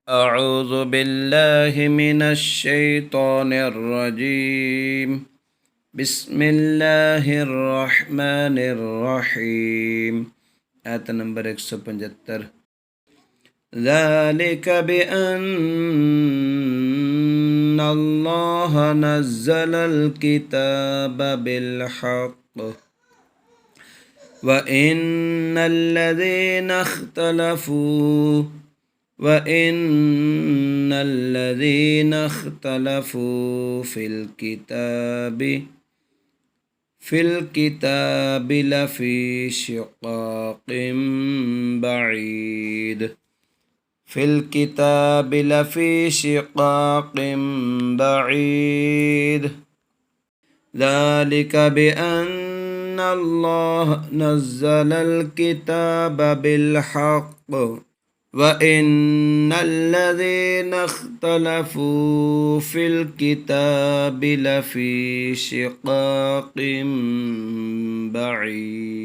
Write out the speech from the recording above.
أعوذ بالله من الشيطان الرجيم بسم الله الرحمن الرحيم آية نمبر 175 ذلك بأن الله نزل الكتاب بالحق وإن الذين اختلفوا في الكتاب لفي شقاق بعيد ذلك بأن الله نزل الكتاب بالحق وإن الذين اختلفوا في الكتاب لفي شقاق بعيد